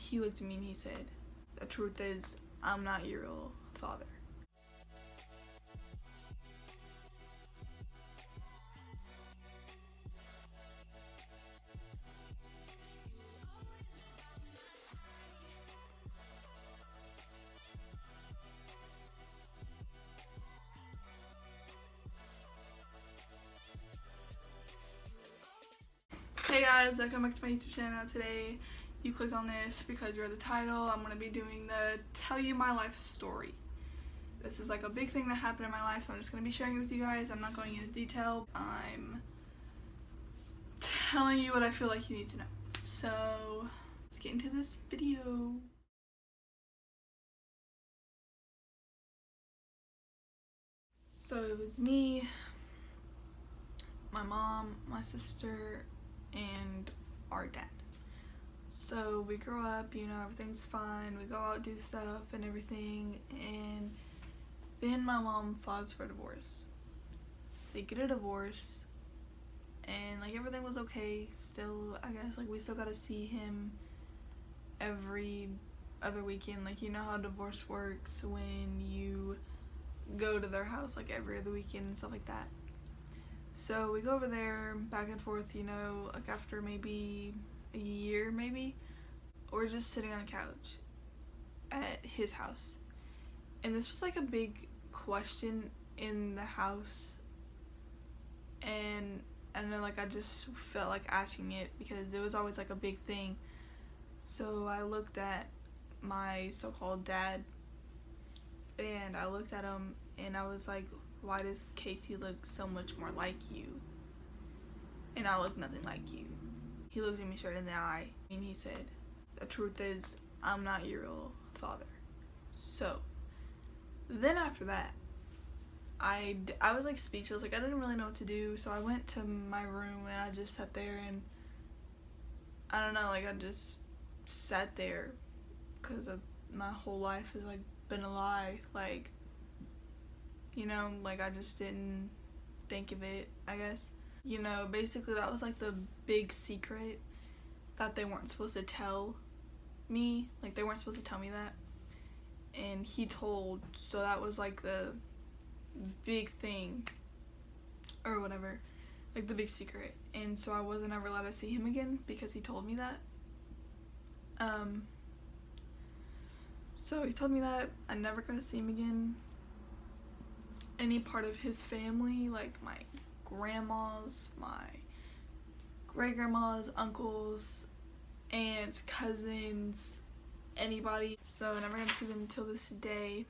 he looked at me and he said, "The truth is, I'm not your real father." Hey guys, welcome back to my YouTube channel. Today you clicked on this because you're the title. I'm going to be doing the tell you my life story. This is like a big thing that happened in my life, so I'm just going to be sharing it with you guys. I'm not going into detail. I'm telling you what I feel like you need to know. So let's get into this video. So it was me, my mom, my sister, and our dad. So we grow up, you know, everything's fine, we go out, do stuff and everything, and then my mom files for divorce. They get a divorce, and like everything was okay still. I guess like we still got to see him every other weekend. Like, you know how divorce works when you go to their house like every other weekend and stuff like that. So we go over there back and forth, you know, like after maybe a year, maybe, we're just sitting on a couch at his house. And this was like a big question in the house, and I don't know, like I just felt like asking it because it was always like a big thing. So I looked at my so-called dad, and I looked at him and I was like, why does Casey look so much more like you? And I look nothing like you. He looked at me straight in the eye and he said, "The truth is, I'm not your real father." So then after that, I was like speechless. Like I didn't really know what to do. So I went to my room and I just sat there and I don't know, like I just sat there because my whole life has like been a lie. Like, you know, like I just didn't think of it, I guess. You know, basically that was like the big secret that they weren't supposed to tell me. Like they weren't supposed to tell me that. And he told, so that was like the big thing or whatever. Like the big secret. And so I wasn't ever allowed to see him again because he told me that. So he told me that I never gonna see him again. Any part of his family, like my grandmas, my great-grandmas, uncles, aunts, cousins, anybody. So never gonna see them until this day.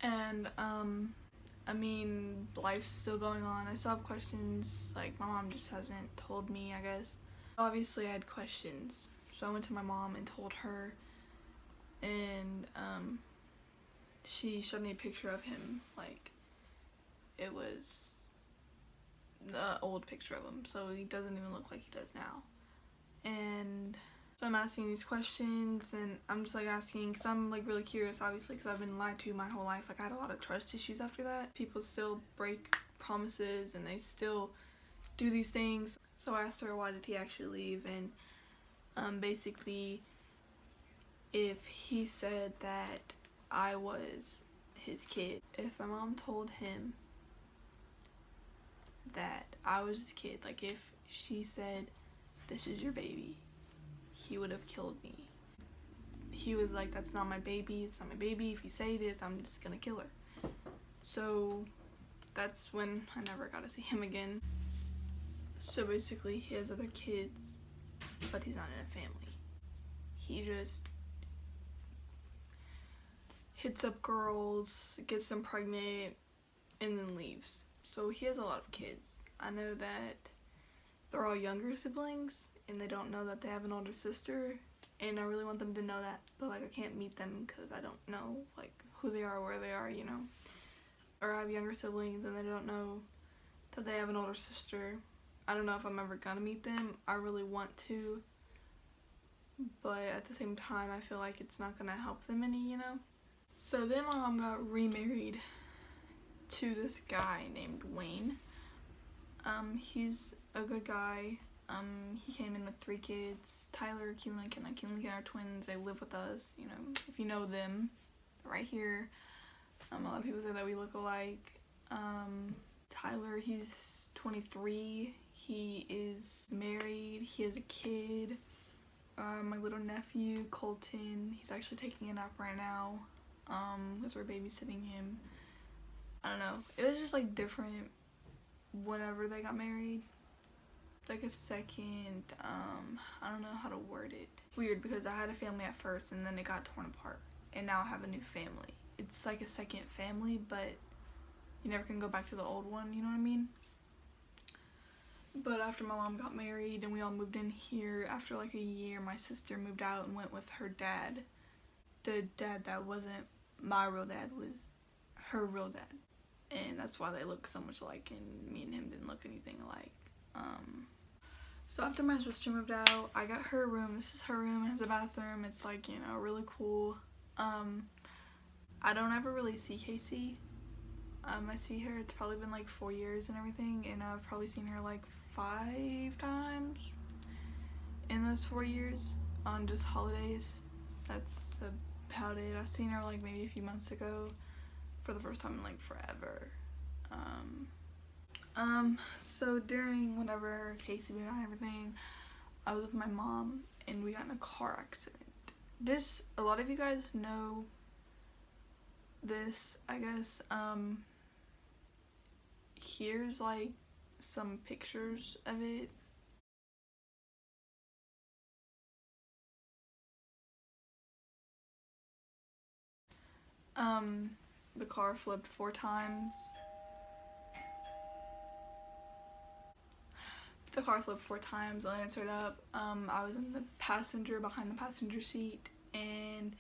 And I mean, life's still going on. I still have questions. Like my mom just hasn't told me, I guess. Obviously I had questions, so I went to my mom and told her, and she showed me a picture of him. Like it was the old picture of him, so he doesn't even look like he does now. And so I'm asking these questions, and I'm just like asking because I'm like really curious, obviously, because I've been lied to my whole life. Like I had a lot of trust issues after that. People still break promises and they still do these things. So I asked her, why did he actually leave? And basically, if he said that I was his kid, if my mom told him that I was his kid, like if she said, "This is your baby," he would have killed me. He was like, "That's not my baby, it's not my baby. If you say it is, I'm just gonna kill her." So that's when I never got to see him again. So basically he has other kids, but he's not in a family. He just hits up girls, gets them pregnant, and then leaves. So he has a lot of kids. I know that they're all younger siblings and they don't know that they have an older sister, and I really want them to know that, but like I can't meet them because I don't know like who they are, where they are, you know. Or I have younger siblings and they don't know that they have an older sister. I don't know if I'm ever gonna meet them. I really want to, but at the same time I feel like it's not gonna help them any, you know. So then my mom got remarried to this guy named Wayne. He's a good guy. He came in with 3 kids, Tyler, Keelan, and Kenna. Keelan and Kenna are twins. They live with us, you know, if you know them, right here. A lot of people say that we look alike. Tyler, he's 23. He is married. He has a kid. My little nephew, Colton, he's actually taking a nap right now, because we're babysitting him. I don't know. It was just, like, different whenever they got married. Like a second, I don't know how to word it. Weird, because I had a family at first, and then it got torn apart. And now I have a new family. It's like a second family, but you never can go back to the old one, you know what I mean? But after my mom got married and we all moved in here, after like a year, my sister moved out and went with her dad. The dad that wasn't my real dad was her real dad. And that's why they look so much alike, and me and him didn't look anything alike. So after my sister moved out, I got her room. This is her room. It has a bathroom. It's like, you know, really cool. I don't ever really see Casey. I see her, it's probably been like 4 years and everything, and I've probably seen her like 5 times in those 4 years on just holidays. That's about it. I've seen her like maybe a few months ago for the first time in like forever. So during whenever Casey moved out and everything, I was with my mom and we got in a car accident. This, a lot of you guys know this, I guess. Here's like some pictures of it. The car flipped 4 times. The car flipped 4 times, I landed straight up. I was in the passenger, behind the passenger seat, and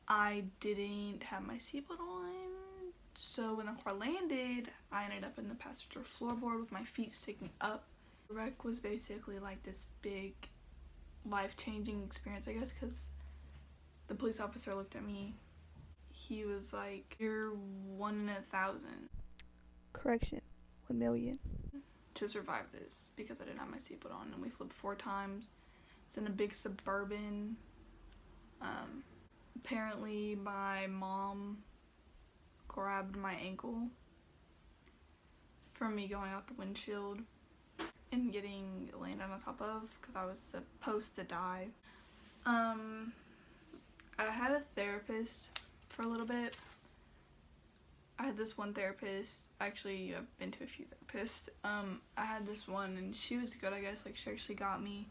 I didn't have my seatbelt on. So when the car landed, I ended up in the passenger floorboard with my feet sticking up. The wreck was basically like this big life-changing experience, I guess, because the police officer looked at me. He was like, "You're 1 in 1,000. Correction, 1 million. To survive this," because I didn't have my seatbelt on, and we flipped 4 times. It's in a big Suburban. Apparently my mom grabbed my ankle from me going out the windshield and getting landed on top of, because I was supposed to die. I had a therapist for a little bit. I had this one therapist. Actually, I've been to a few therapists. I had this one, and she was good, I guess. Like, she actually got me.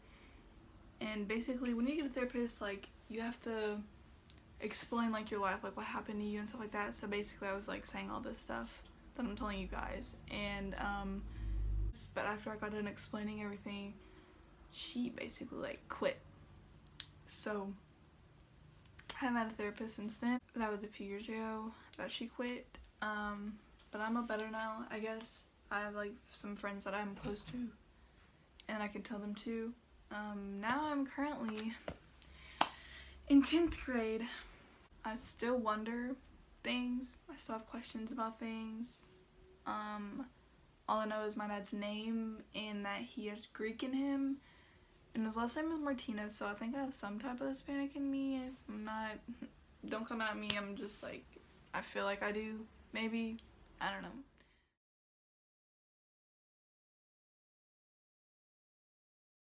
And basically, when you get a therapist, like, you have to explain, like, your life, like, what happened to you and stuff like that. So basically, I was, like, saying all this stuff that I'm telling you guys. And, but after I got done explaining everything, she basically, like, quit. So I haven't had a therapist since then. That was a few years ago that she quit. But I'm up better now, I guess. I have like some friends that I'm close to and I can tell them to. Now I'm currently in 10th grade. I still wonder things. I still have questions about things. All I know is my dad's name and that he has Greek in him. And his last name is Martinez, so I think I have some type of Hispanic in me. If I'm not, don't come at me. I'm just like, I feel like I do. Maybe. I don't know.